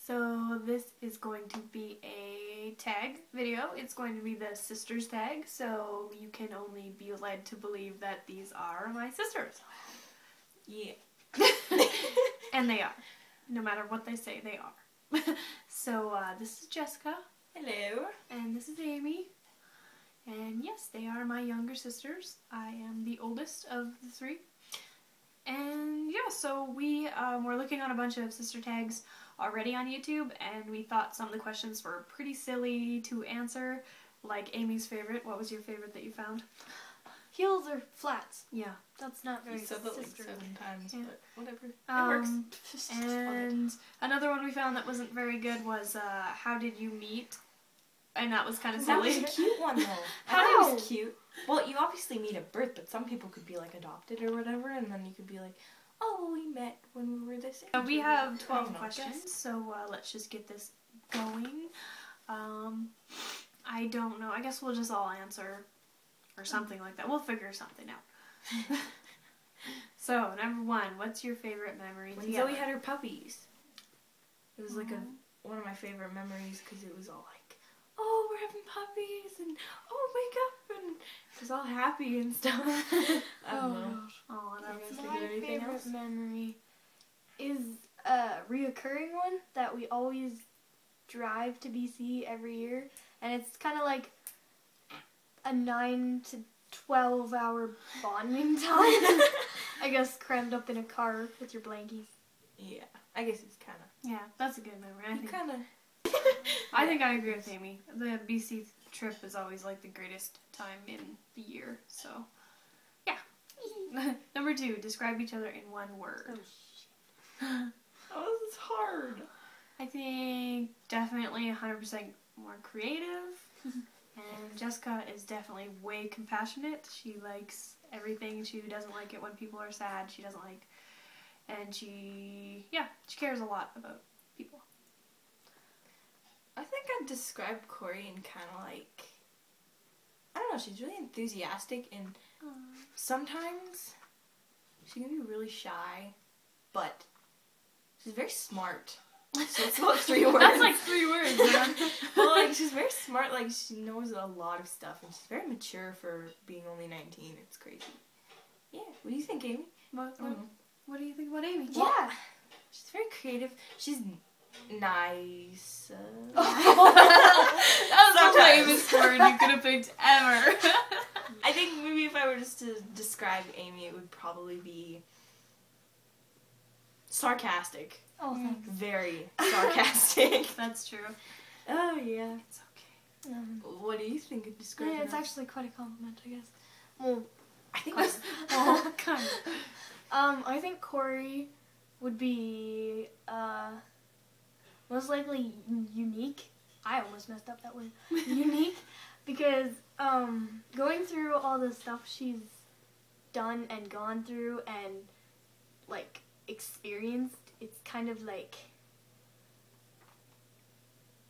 So this is going to be a tag video. It's going to be the sisters tag, so you can only be led to believe that these are my sisters. Yeah. And they are. No matter what they say, they are. So this is Jessica. Hello. And this is Amy. And yes, they are my younger sisters. I am the oldest of the three. And yeah, so we were looking on a bunch of sister tags already on YouTube, and we thought some of the questions were pretty silly to answer, like Amy's favorite. What was your favorite that you found? Heels or flats? Yeah. That's not very You said that like sisterly. 7 times, Yeah. but whatever. It works. And another one we found that wasn't very good was how did you meet? And that was kind of That silly. was a cute one though. I How? thought it was cute. Well, you obviously meet at birth, but some people could be like adopted or whatever, and then you could be like, oh, well, we met when we were this age. We or have whatever. 12 I don't know, questions, guess. so let's just get this going. I don't know. I guess we'll just all answer or something like that. We'll figure something out. So, number 1, what's your favorite memory When together? Zoe had her puppies. It was like one of my favorite memories because it was all like, oh, we're having puppies and oh, wake up, and it was all happy and stuff. I don't know. Oh, You that's guys think My of anything favorite else? memory is a reoccurring one that we always drive to BC every year, and it's kind of like a 9 to 12 hour bonding time. I guess crammed up in a car with your blankies. Yeah, I guess it's kind of. Yeah, that's a good memory. You kind of. I think I agree with Amy. The BC trip is always like the greatest time in the year, so yeah. Number 2, describe each other in one word. Oh, this is hard. I think definitely 100% more creative. And Jessica is definitely way compassionate. She likes everything. She doesn't like it when people are sad. She doesn't like, and she cares a lot about people. I think I'd describe Corey in kind of like, I don't know, she's really enthusiastic and sometimes she can be really shy, but she's very smart. So it's about 3 words. That's like 3 words, man. Well, like, she's very smart, like, she knows a lot of stuff, and she's very mature for being only 19. It's crazy. Yeah, what do you think, Amy? What Mm-hmm. do you think about Amy? Yeah. She's very creative. She's nice. That was the Sometimes. lamest word you could have picked ever. I think maybe if I were just to describe Amy, it would probably be sarcastic. Oh, thanks. Very sarcastic. That's true. Oh, yeah. It's okay. What do you think of describing Yeah, it's her? actually quite a compliment, I guess. Well, I think it's... Oh, kind of. I think Corey would be most likely unique. I almost messed up that word. Unique, because going through all the stuff she's done and gone through and like experienced, it's kind of like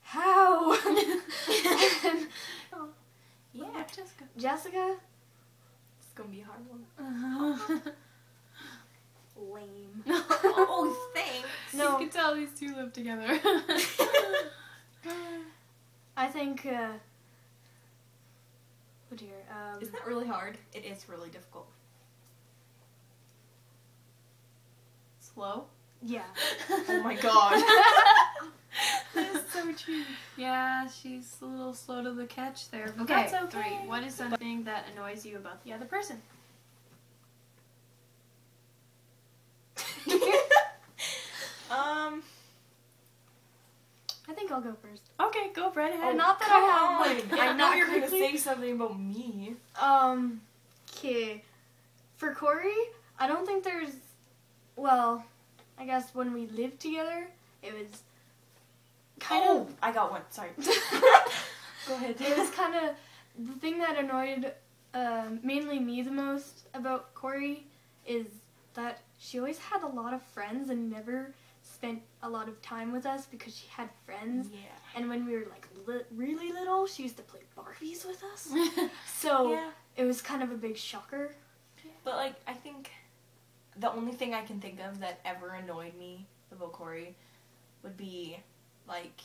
how. And Yeah, Jessica. Jessica, It's gonna be a hard one. lame. Oh, thanks. No. You can tell these two live together. I think. Oh dear. Isn't that really hard? It is really difficult. Slow. Yeah. Oh my god. That's so true. Yeah, she's a little slow to the catch there, but Okay, that's okay. 3. What is something that annoys you about the other person? I think I'll go first. Okay, go right ahead. Oh, not that Come I have, on. like, I know that you're gonna quickly. say something about me. Okay. For Corey, I don't think there's. Well, I guess when we lived together, it was kind of. I got one. Sorry. Go ahead. It was kind of the thing that annoyed mainly me the most about Corey is that she always had a lot of friends and never spent a lot of time with us because she had friends. Yeah. And when we were like really little, she used to play Barbies with us. So Yeah. it was kind of a big shocker. But, like, I think the only thing I can think of that ever annoyed me about Corey would be like,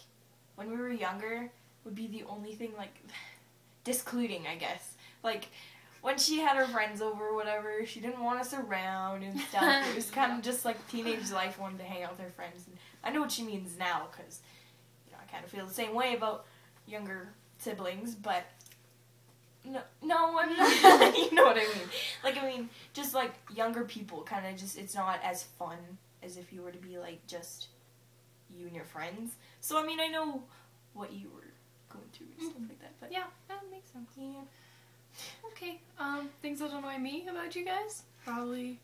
when we were younger, would be the only thing, like, discluding, I guess. Like, when she had her friends over or whatever, she didn't want us around and stuff. It was kind of just, like, teenage life, wanted to hang out with her friends. And I know what she means now, because, you know, I kind of feel the same way about younger siblings, but no, I'm not, you know what I mean. Like, I mean, just, like, younger people kind of just, it's not as fun as if you were to be, like, just you and your friends. So, I mean, I know what you were going through and stuff like that, but Yeah, that makes sense. yeah. Okay, things that annoy me about you guys? Probably,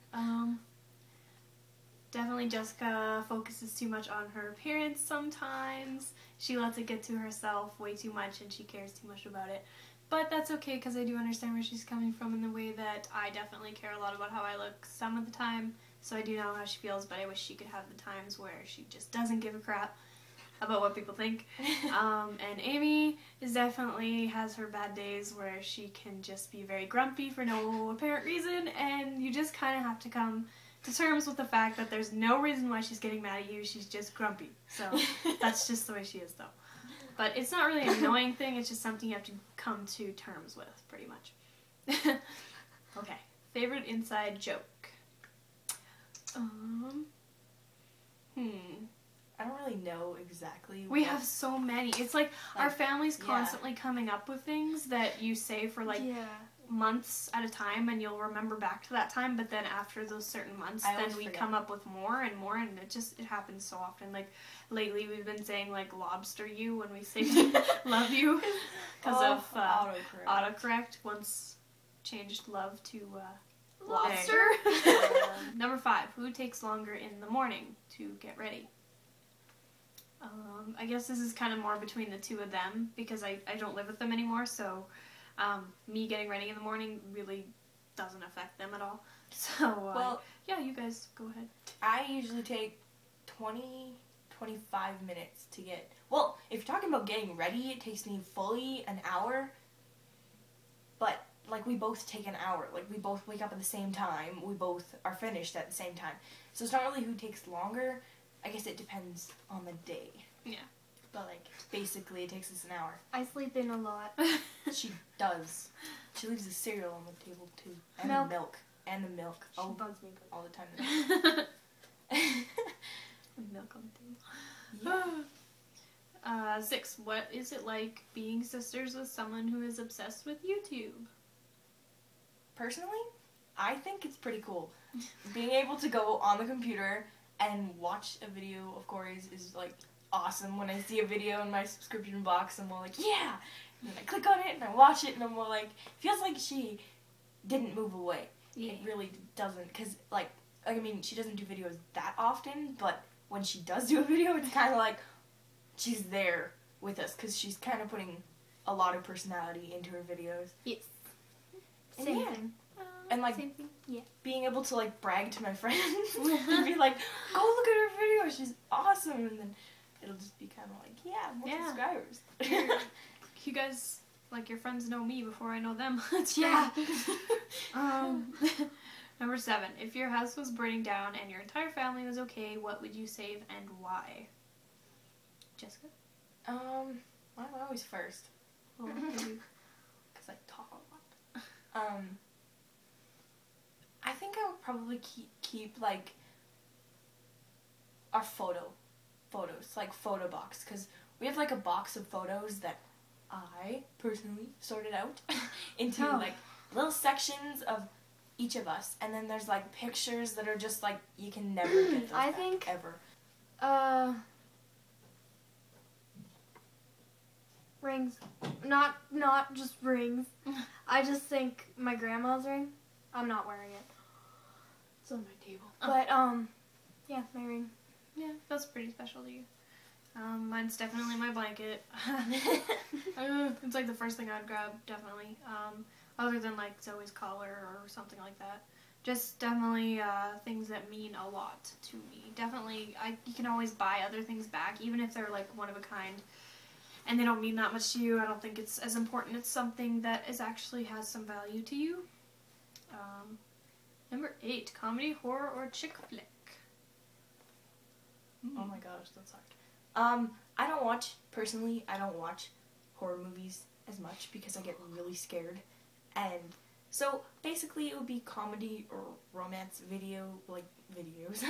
definitely Jessica focuses too much on her appearance sometimes. She lets it get to herself way too much and she cares too much about it. But that's okay because I do understand where she's coming from in the way that I definitely care a lot about how I look some of the time. So I do know how she feels, but I wish she could have the times where she just doesn't give a crap about what people think. And Amy is definitely has her bad days where she can just be very grumpy for no apparent reason, and you just kind of have to come to terms with the fact that there's no reason why she's getting mad at you. She's just grumpy. So that's just the way she is, though. But it's not really an annoying thing. It's just something you have to come to terms with, pretty much. Okay. Favorite inside joke. I don't really know exactly. We have so many. It's like our family's yeah. constantly coming up with things that you say for like months at a time, and you'll remember back to that time, but then after those certain months, then we come up with more and more, and it happens so often. Like lately we've been saying like lobster you when we say love you because of autocorrect once changed love to lobster. Number 5, who takes longer in the morning to get ready? I guess this is kind of more between the two of them because I don't live with them anymore, so me getting ready in the morning really doesn't affect them at all. So, yeah, you guys go ahead. I usually take 20-25 minutes to get... Well, if you're talking about getting ready, it takes me fully an hour, but, like, we both take an hour. Like, we both wake up at the same time. We both are finished at the same time. So it's not really who takes longer. I guess it depends on the day. Yeah. But, like, basically it takes us an hour. I sleep in a lot. She does. She leaves the cereal on the table, too. And Milk. the milk. And the milk. She bugs me. All the time. Milk on the table. Yeah. 6, what is it like being sisters with someone who is obsessed with YouTube? Personally, I think it's pretty cool. Being able to go on the computer and watch a video of Corey's is, like, awesome. When I see a video in my subscription box, I'm all like, yeah! And then I click on it, and I watch it, and I'm all like, feels like she didn't move away. Yeah. It really doesn't, because, like, I mean, she doesn't do videos that often, but when she does do a video, it's kind of like she's there with us, because she's kind of putting a lot of personality into her videos. Yes. And Same yeah. thing. And, like, Same thing. Yeah. being able to, like, brag to my friends and be like, go look at her video, she's awesome, and then it'll just be kind of like, yeah, more subscribers. You guys, like, your friends know me before I know them. That's Yeah. Number 7, if your house was burning down and your entire family was okay, what would you save and why? Jessica? I'm always first. Well, Because I talk a lot. I think I would probably keep like, our photos, like, photo box, because we have, like, a box of photos that I personally sorted out into, like, little sections of each of us, and then there's, like, pictures that are just, like, you can never get those I back, think, ever. Rings. Not just rings. I just think my grandma's ring. I'm not wearing it. It's on my table. But, yeah, my ring. yeah, that's pretty special to you. Mine's definitely my blanket. It's like the first thing I'd grab, definitely. Other than like Zoe's collar or something like that. Just definitely things that mean a lot to me. Definitely, you can always buy other things back, even if they're like one of a kind, and they don't mean that much to you. I don't think it's as important. It's something that actually has some value to you. Number 8, comedy, horror, or chick flick. Oh my gosh, that's hard. I don't watch horror movies as much because I get really scared. And so basically it would be comedy or romance videos.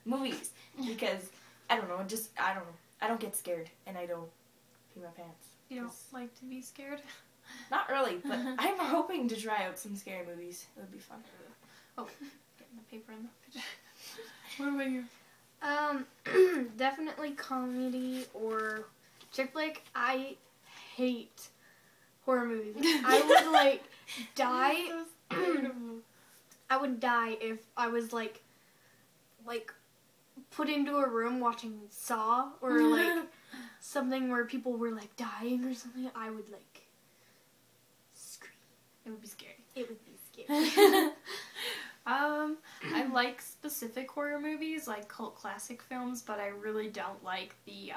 Movies. Because I don't know, I don't get scared and I don't pee my pants. You don't like to be scared? Not really, but I'm hoping to try out some scary movies. It would be fun. Oh, getting the paper in the picture. What about you? Definitely comedy or chick flick. I hate horror movies. I would like die. I would die if I was like put into a room watching Saw or like something where people were like dying or something. I would like scream. It would be scary. It would be scary. I like specific horror movies, like cult classic films, but I really don't like the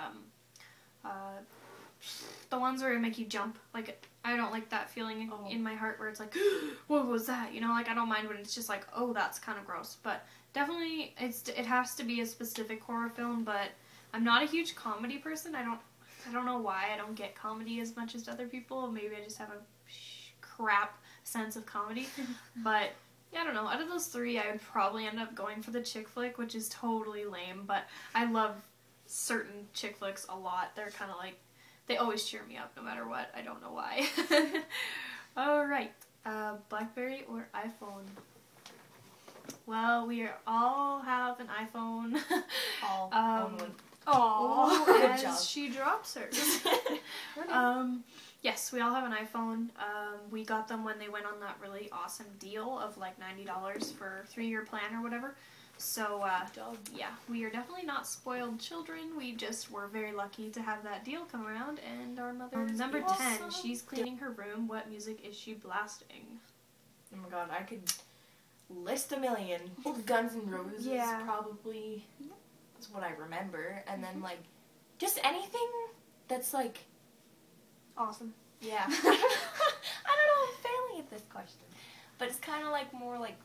ones where make you jump. Like, I don't like that feeling in my heart where it's like, what was that? You know, like, I don't mind when it's just like, oh, that's kind of gross. But definitely, it has to be a specific horror film, but I'm not a huge comedy person. I don't know why I don't get comedy as much as other people. Maybe I just have a crap sense of comedy. But yeah, I don't know. Out of those three, I would probably end up going for the chick flick, which is totally lame. But I love certain chick flicks a lot. They're kind of like, they always cheer me up no matter what. I don't know why. All right. BlackBerry or iPhone? Well, we all have an iPhone. All on one. Oh, Good as job. she drops hers. Yes, we all have an iPhone. We got them when they went on that really awesome deal of like $90 for a 3-year plan or whatever. So, yeah, we are definitely not spoiled children. We just were very lucky to have that deal come around, and our mother is number 10. She's cleaning her room. What music is she blasting? Oh my god, I could list a million. Guns N' Roses probably is what I remember. And then, like, just anything that's, like, Awesome. yeah. I don't know, I'm failing at this question. But it's kind of like more like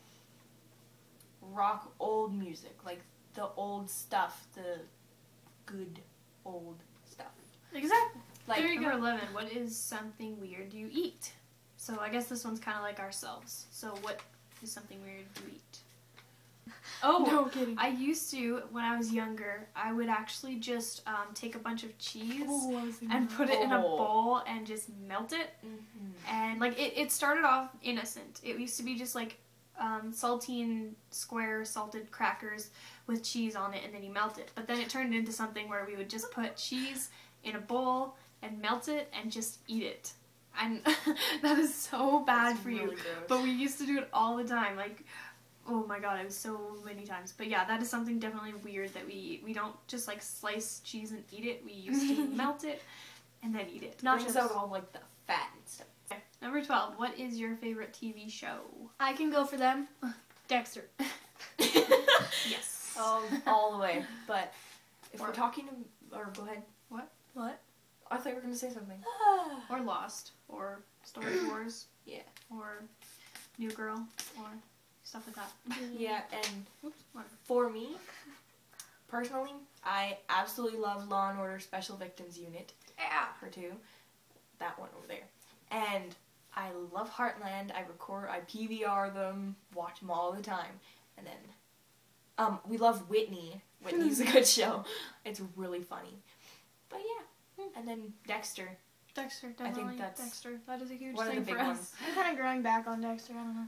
rock old music. Like the old stuff, the good old stuff. Exactly. Like, there you go. 11. What is something weird you eat? So I guess this one's kind of like ourselves. So what is something weird you eat? Oh, No kidding. I used to, when I was younger, I would actually just take a bunch of cheese and put it in a bowl and just melt it. Mm-hmm. And like it started off innocent. It used to be just like saltine square salted crackers with cheese on it, and then you melt it. But then it turned into something where we would just put cheese in a bowl and melt it and just eat it. And that is so bad That's for really you. gross. But we used to do it all the time. Like, oh my god, it was so many times. But yeah, that is something definitely weird that we eat. We don't just like slice cheese and eat it. We used to melt it and then eat it. Brings out all like the fat and stuff. Okay. Number 12. What is your favorite TV show? I can go for them. Dexter. Yes. All the way. But if we're talking, or go ahead. What? I thought you were gonna say something. Or Lost. Or Star Wars. Yeah. Or New Girl. Or stuff like that. Yeah, and Oops. Whatever. for me, personally, I absolutely love Law and Order Special Victims Unit. Yeah. Her too. That one over there. And I love Heartland. I PVR them, watch them all the time. And then, we love Whitney. Whitney's a good show. It's really funny. But yeah. And then Dexter. Dexter, definitely. that's Dexter. That is a huge one of thing the big for us. ones. I'm kind of growing back on Dexter. I don't know.